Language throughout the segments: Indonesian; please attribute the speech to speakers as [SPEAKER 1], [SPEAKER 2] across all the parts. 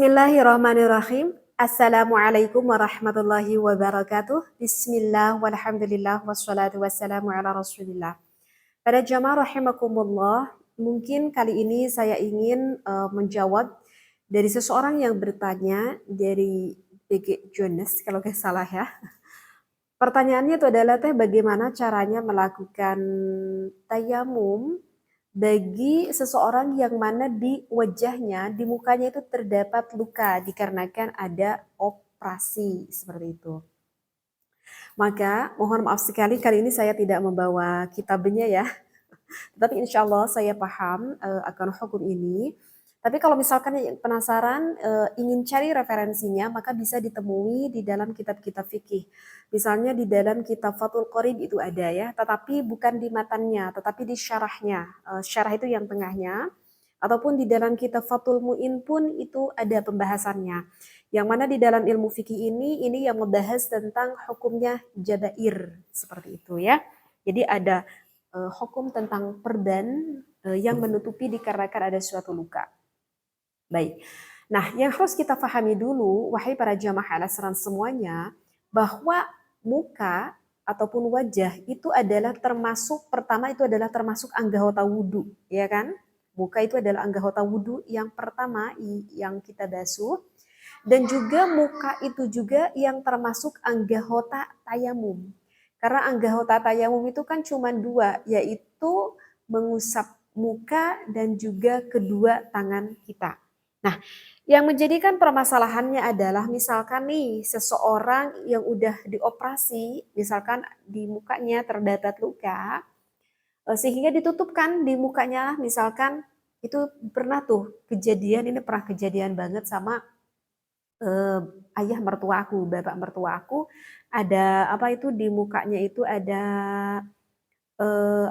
[SPEAKER 1] Bismillahirrahmanirrahim. Assalamualaikum warahmatullahi wabarakatuh. Bismillah walhamdulillah wassalatu wassalamu ala rasulillah. Pada jamaah rahimakumullah, mungkin kali ini saya ingin menjawab dari seseorang yang bertanya dari BG Jonas kalau nggak salah ya. Pertanyaannya itu adalah bagaimana caranya melakukan tayamum bagi seseorang yang mana di wajahnya, di mukanya itu terdapat luka dikarenakan ada operasi seperti itu. Maka mohon maaf sekali kali ini saya tidak membawa kitabnya ya, tapi insya Allah saya paham akan hukum ini. Tapi kalau misalkan yang penasaran ingin cari referensinya maka bisa ditemui di dalam kitab-kitab fikih. Misalnya di dalam kitab Fathul Qorib itu ada ya, tetapi bukan di matannya, tetapi di syarahnya. Syarah itu yang tengahnya. Ataupun di dalam kitab Fathul Mu'in pun itu ada pembahasannya. Yang mana di dalam ilmu fikih ini yang membahas tentang hukumnya jadair seperti itu ya. Jadi ada hukum tentang perban yang menutupi dikarenakan ada suatu luka. Baik. Nah, yang harus kita pahami dulu, wahai para jamaah al-asran semuanya, bahwa muka ataupun wajah itu adalah termasuk, pertama itu adalah termasuk anggota wudhu, ya kan? Muka itu adalah anggota wudhu yang pertama yang kita basuh. Dan juga muka itu juga yang termasuk anggota tayamum. Karena anggota tayamum itu kan cuma dua, yaitu mengusap muka dan juga kedua tangan kita. Nah, yang menjadikan permasalahannya adalah misalkan nih seseorang yang udah dioperasi, misalkan di mukanya terdapat luka, sehingga ditutupkan di mukanya, misalkan itu pernah tuh kejadian, ini pernah kejadian banget sama ayah mertua aku, bapak mertua aku, ada apa itu di mukanya itu ada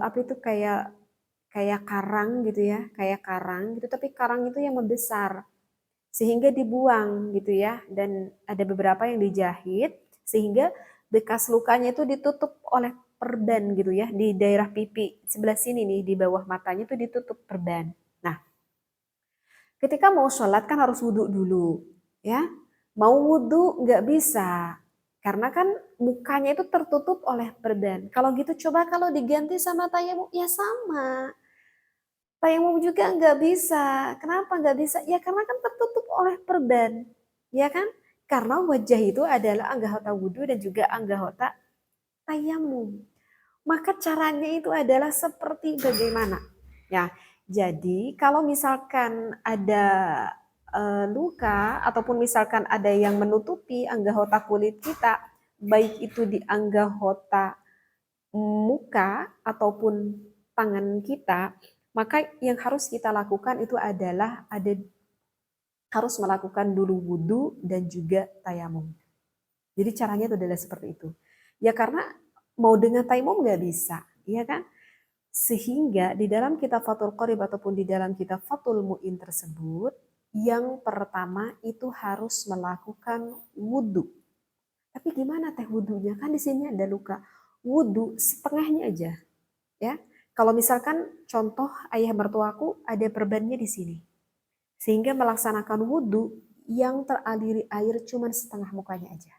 [SPEAKER 1] apa itu kayak kayak karang gitu ya, kayak karang gitu, tapi karang itu yang membesar sehingga dibuang gitu ya, dan ada beberapa yang dijahit sehingga bekas lukanya itu ditutup oleh perban gitu ya, di daerah pipi sebelah sini nih di bawah matanya itu ditutup perban. Nah, ketika mau sholat kan harus wudhu dulu ya, mau wudhu nggak bisa karena kan mukanya itu tertutup oleh perban. Kalau gitu coba kalau diganti sama tayamum ya sama. Tayamum juga nggak bisa. Kenapa nggak bisa? Ya karena kan tertutup oleh perban. Ya kan? Karena wajah itu adalah anggota wudhu dan juga anggota tayamum. Maka caranya itu adalah seperti bagaimana? Ya, jadi kalau misalkan ada luka ataupun misalkan ada yang menutupi anggota kulit kita, baik itu di anggota muka ataupun tangan kita, maka yang harus kita lakukan itu adalah harus melakukan dulu wudhu dan juga tayamum. Jadi caranya itu adalah seperti itu. Ya karena mau dengan tayamum nggak bisa, ya kan? Sehingga di dalam kitab Fathul Qorib ataupun di dalam kitab Fathul Mu'in tersebut, yang pertama itu harus melakukan wudhu. Tapi gimana teh wudhunya? Kan di sini ada luka. Wudhu setengahnya aja, ya. Kalau misalkan contoh ayah mertuaku ada perbannya di sini, sehingga melaksanakan wudhu yang teraliri air cuma setengah mukanya aja.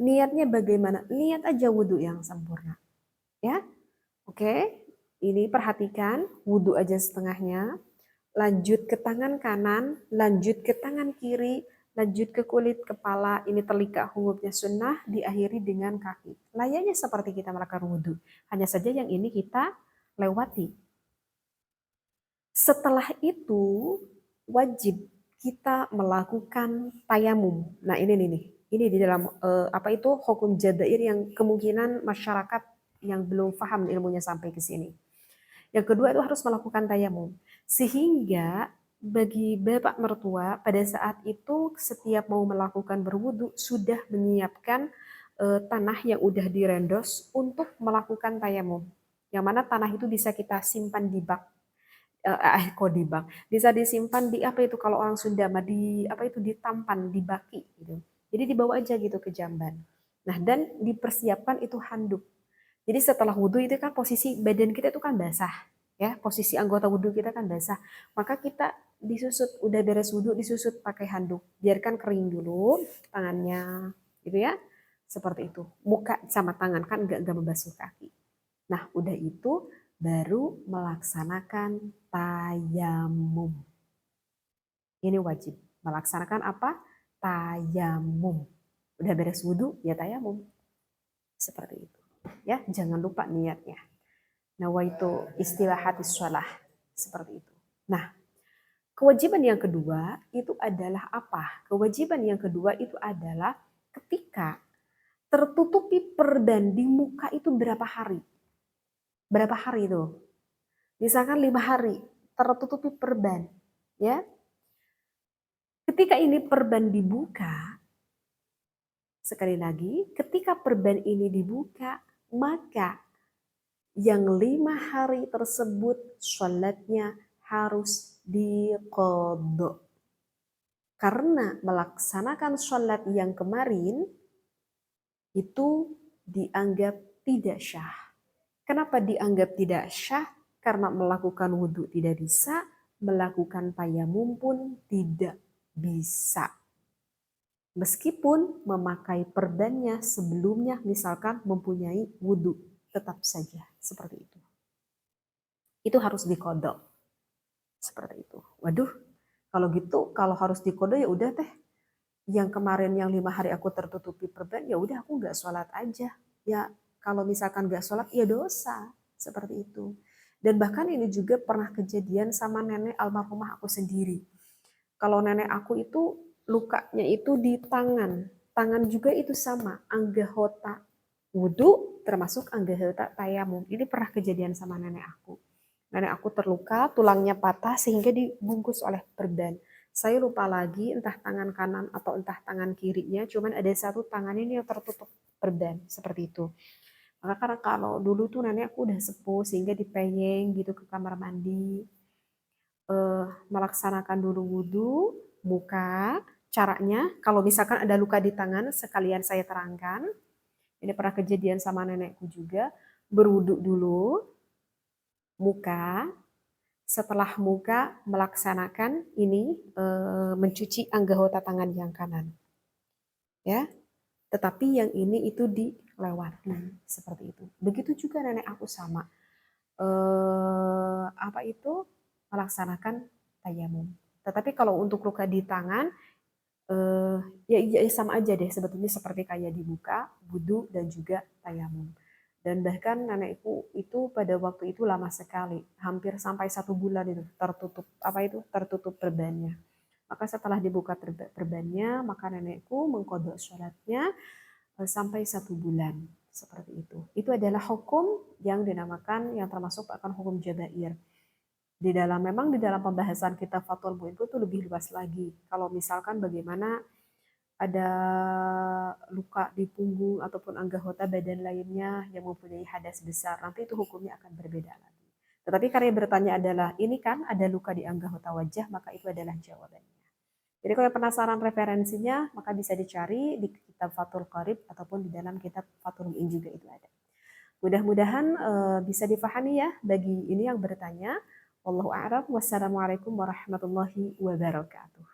[SPEAKER 1] Niatnya bagaimana? Niat aja wudhu yang sempurna, ya. Oke, ini perhatikan wudhu aja setengahnya. Lanjut ke tangan kanan, lanjut ke tangan kiri, lanjut ke kulit kepala, ini terlikat hukumnya sunnah, diakhiri dengan kaki. Layaknya seperti kita melakukan wudhu. Hanya saja yang ini kita lewati. Setelah itu wajib kita melakukan tayamum. Nah ini nih, ini di dalam apa itu hukum jadair yang kemungkinan masyarakat yang belum paham ilmunya sampai ke sini. Yang kedua itu harus melakukan tayamum. Sehingga bagi bapak mertua pada saat itu setiap mau melakukan berwudu sudah menyiapkan tanah yang udah direndos untuk melakukan tayamum. Yang mana tanah itu bisa kita simpan di bak. Kok di bak? Bisa disimpan di apa itu kalau orang Sunda mah di apa itu ditampan, di baki gitu. Jadi dibawa aja gitu ke jamban. Nah, dan dipersiapkan itu handuk. Jadi setelah wudhu itu kan posisi badan kita itu kan basah. Ya, posisi anggota wudhu kita kan basah. Maka kita disusut, udah beres wudhu disusut pakai handuk. Biarkan kering dulu tangannya, gitu ya. Seperti itu. Muka sama tangan kan nggak membasuh kaki. Nah, udah itu baru melaksanakan tayamum. Ini wajib. Melaksanakan apa? Tayamum. Udah beres wudhu, ya tayamum. Seperti itu. Ya, jangan lupa niatnya. Nawaitu istilahatis shalah. Seperti itu. Nah, kewajiban yang kedua itu adalah apa? Kewajiban yang kedua itu adalah ketika tertutupi perban di muka itu berapa hari? Berapa hari itu? Misalkan 5 hari tertutupi perban, ya. Ketika ini perban dibuka, sekali lagi, ketika perban ini dibuka, maka yang 5 hari tersebut sholatnya harus diqodho. Karena melaksanakan sholat yang kemarin itu dianggap tidak syah. Kenapa dianggap tidak syah? Karena melakukan wudhu tidak bisa, melakukan tayamum pun tidak bisa. Meskipun memakai perbannya sebelumnya misalkan mempunyai wudhu, tetap saja seperti itu. Itu harus dikodok. Seperti itu. Waduh, kalau gitu, kalau harus dikodok ya udah teh. Yang kemarin yang 5 hari aku tertutupi perban, ya udah aku nggak sholat aja. Ya kalau misalkan nggak sholat, ya dosa. Seperti itu. Dan bahkan ini juga pernah kejadian sama nenek almarhumah aku sendiri. Kalau nenek aku itu lukanya itu di tangan. Tangan juga itu sama, anggahota wudhu termasuk anggahota tayamum. Ini pernah kejadian sama nenek aku. Nenek aku terluka, tulangnya patah sehingga dibungkus oleh perban. Saya lupa lagi entah tangan kanan atau entah tangan kirinya, cuman ada satu tangan ini yang tertutup perban, seperti itu. Maka karena kalau dulu tuh nenek aku udah sepuh sehingga dipeyeng gitu ke kamar mandi, melaksanakan dulu wudhu, muka, caranya kalau misalkan ada luka di tangan sekalian saya terangkan. Ini pernah kejadian sama nenekku juga, berwudhu dulu, muka, setelah muka melaksanakan ini mencuci anggota tangan yang kanan. Ya. Tetapi yang ini itu dilewati seperti itu. Begitu juga nenek aku sama. Apa itu? Melaksanakan tayamum. Tetapi kalau untuk luka di tangan ya sama aja deh sebetulnya seperti kayak dibuka, wudhu dan juga tayamum. Dan bahkan nenekku itu pada waktu itu lama sekali, hampir sampai 1 bulan itu tertutup perbannya. Maka setelah dibuka perbannya, maka nenekku mengqadha sholatnya sampai 1 bulan seperti itu. Itu adalah hukum yang dinamakan yang termasuk akan hukum jabair. Memang di dalam pembahasan kita Fathul Mu'in itu lebih luas lagi. Kalau misalkan bagaimana ada luka di punggung ataupun anggota badan lainnya yang mempunyai hadas besar, nanti itu hukumnya akan berbeda lagi. Tetapi karena yang bertanya adalah, ini kan ada luka di anggota wajah, maka itu adalah jawabannya. Jadi kalau penasaran referensinya, maka bisa dicari di kitab Fathul Qarib ataupun di dalam kitab Fathul Mu'in juga itu ada. Mudah-mudahan bisa difahami ya bagi ini yang bertanya. Wallahu a'lam. Wassalamualaikum warahmatullahi wabarakatuh.